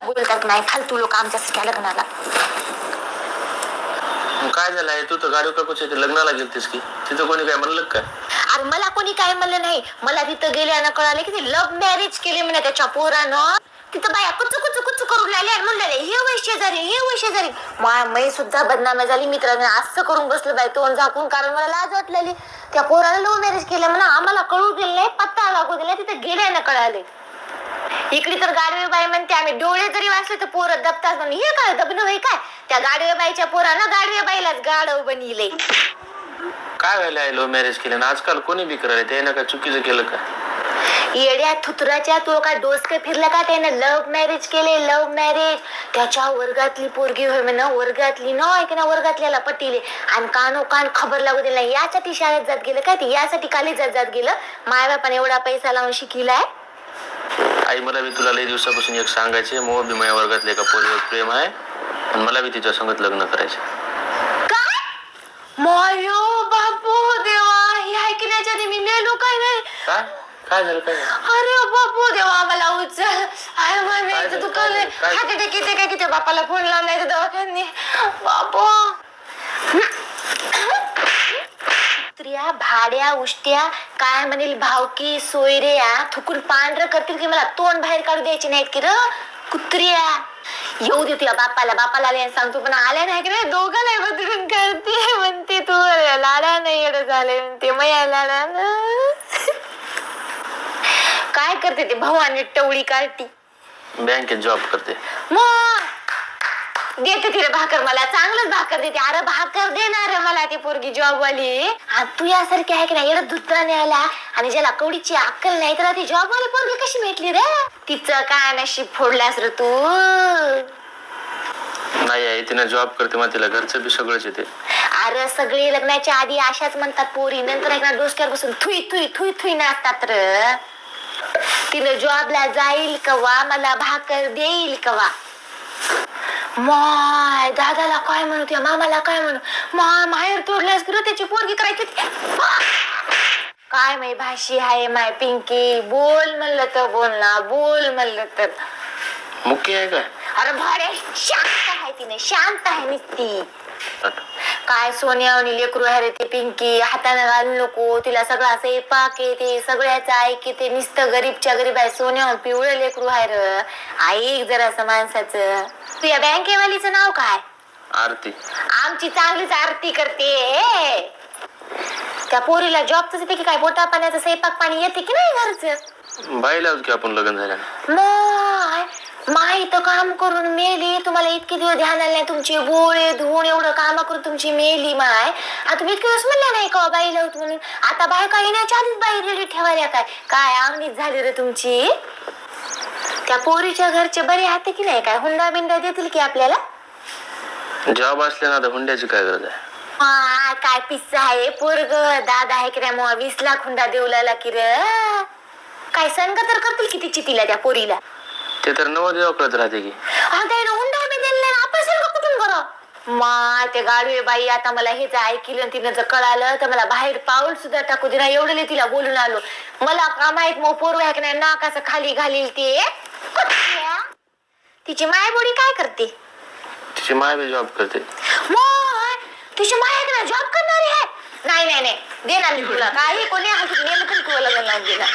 बोलतात नाही फालतू लोक आमच्यासाठी लग्नाला. काय झालंय? तू तर गाडी काकूच्या लग्नाला गेलतीस की तिथं कोणी काय म्हणलं का? अरे मला कोणी काय म्हणलं नाही. मला तिथं गेल्यानं कळाले की ते लव्ह मॅरेज केले म्हणे त्याच्या पोरानं. तिथं बाया कुचू कुचू कुचू करून राहिले आणि म्हणले हे वय शेजारी हे वय शेजारी. मी सुद्धा बदनामी झाली. मित्रांनी असं करून बसलं बाई तोंड झाकून, कारण मला लाज वाटलेली. त्या पोराला लव्ह मॅरेज केलं म्हणा, आम्हाला कळू दिलं नाही, पत्ता लागू दिला. तिथं गेल्यानं कळाले. इकडे तर गाडवे बाई म्हणते आम्ही डोळे जरी वाचले तर पोरं दबतात म्हणून. हे काय दबणं होय काय? त्या गाडवे बाईच्या पोरानं गाडवे बाईलाच गाडव बनले. काय व्हायला लव्ह मॅरेज केलं ना? आजकाल कोणी बी करायला त्यानं काय चुकीचं केलं का? येड्या थुतराच्या तो काय डोसके फिरला का? त्यानं लव्ह मॅरेज केले. लव्ह मॅरेज त्याच्या वर्गातली पोरगी होय म्हणा, वर्गातली न ऐकना वर्गातल्याला पटीले आणि कानो कान खबर लागू दिला. यासाठी शाळेत जात गेलं काय? ते यासाठी कॉलेजात जात गेलं. माय बापाने एवढा पैसा लावून शिकलाय. आई मला बी तुला लई दिवसापासून एक सांगायचे, मो बी माझ्या वर्गातले एका पोरीवर प्रेम आहे आणि मला बी तिच्या संगत लग्न करायचे. काय मायो बापू देवा, हे ऐकण्याच्या आधी मी मेलो काय नाही. काय काय झालं? काय अरे बापू देवा मला उचल. अरे मम्मी दुकान हात अटॅक येते काय? किती बापाला फोन लावलाय दवाखान्यात. बापू स्त्रिया भाड्या उष्ट्या काय म्हणेल भावकी सोयऱ्या थुकून पांढरं करतील की मला तोंड बाहेर काढू द्यायची नाहीत की र कुत्र्या. येऊ दे तुझ्या बापाला आले सांगतो, पण आल्या नाही की नाही दोघांना बदलून करते म्हणते. तू लाडा नाही एवढं झाले म्हणते मया लाडा. काय करते ते भावाने टवळी काढती. बँकेत जॉब करते. मग देते तिला भाकर, मला चांगलंच भाकर देते. अरे भाकर देणार मला ती पोरगी जॉब वाली. तू यासारखी आहे की नाही एवढं दुत्राने आला आणि ज्याला कवडीची अक्कल नाही तर ती जॉब वाली पोरगी कशी भेटली रे? तिचं काय नशीब फोडलास रे तू. नाही आई तिने जॉब करते मग तिला घरचं बी सगळंच येते. अरे सगळे लग्नाच्या आधी अशाच म्हणतात पोरी, नंतर एक डोसक्यावर बसून थुई थुई थुई थुई नाचतात र. तिनं जॉबला जाईल कवा, मला भाकर देईल कवा. माय दादाला काय म्हणू, त्या मामाला काय म्हणू, माहेर तोडल्यास की त्याची पोरगी करायची. काय माय भाषी आहे माय पिंकी. बोल म्हणलं तर बोल ना, बोल म्हणलं तर. मुख्य आहे काय? अरे भाडे शांत आहे, तिने शांत आहे नुसती. काय सोन्यावनी लेकरू आहे रे ते पिंकी. हाताने घालू नको तिला. सगळा स्वयंपाक येते, सगळ्याच ऐक येते. नुसतं गरीबच्या गरीब आहे. सोन्यावर पिवळं लेकरू आहे र. ऐक जरासं माणसाचं. तुझ्या बँकेवालीचं नाव काय? आरती. आमची चांगलीच आरती करते. त्या पोरीला जॉबच येते की काय? पोटा पाण्याचं स्वयंपाक पाणी येते की नाही घरचं? बाईला की आपण लग्न झालं माय तर काम करून मेली. तुम्हाला इतके दिवस ध्यान आले नाही. तुमचे बोळे धुवून एवढं काम करून तुमची मेली माय. आता तुम्ही इतके दिवस म्हणल्या नाही का बाई लावत म्हणून. आता बायका येण्याच्या आधीच बाई रेडी ठेवायला काय? काय अंगणीच झाली रे तुमची. त्या पोरीच्या घरचे बरे हाते की नाही? काय हुंडा बिंडा देतील की आपल्याला? जॉब असले ना तर हुंड्याची काय गरज आहे? काय पिस्सा आहे पोरग. दादा आहे की नाही मग 20 लाख हुंडा देऊ लागला की र. काय संग तर करतील की तिची तिला त्या पोरीला. ते तर नवदेव कळत राहते की. हुंडा बी दिले आपण संग कुठून करा. ते गाडवे बाई आता मला हेच ऐकलं तिनं जर कळालं तर मला बाहेर पाऊल सुद्धा टाकू दे ना. एवढं तिला बोलून आलो. मला का माहित मग पोरग आहे की नाही नाकाचं खाली घालील ते. तिची मायबोडी काय करते? तिची माय बी जॉब करते. तिची माय जॉब करणारी आहे? नाही नाही नाही देणार मी तुला. काही कोणी नेलं तरी तुला लग्न देणार.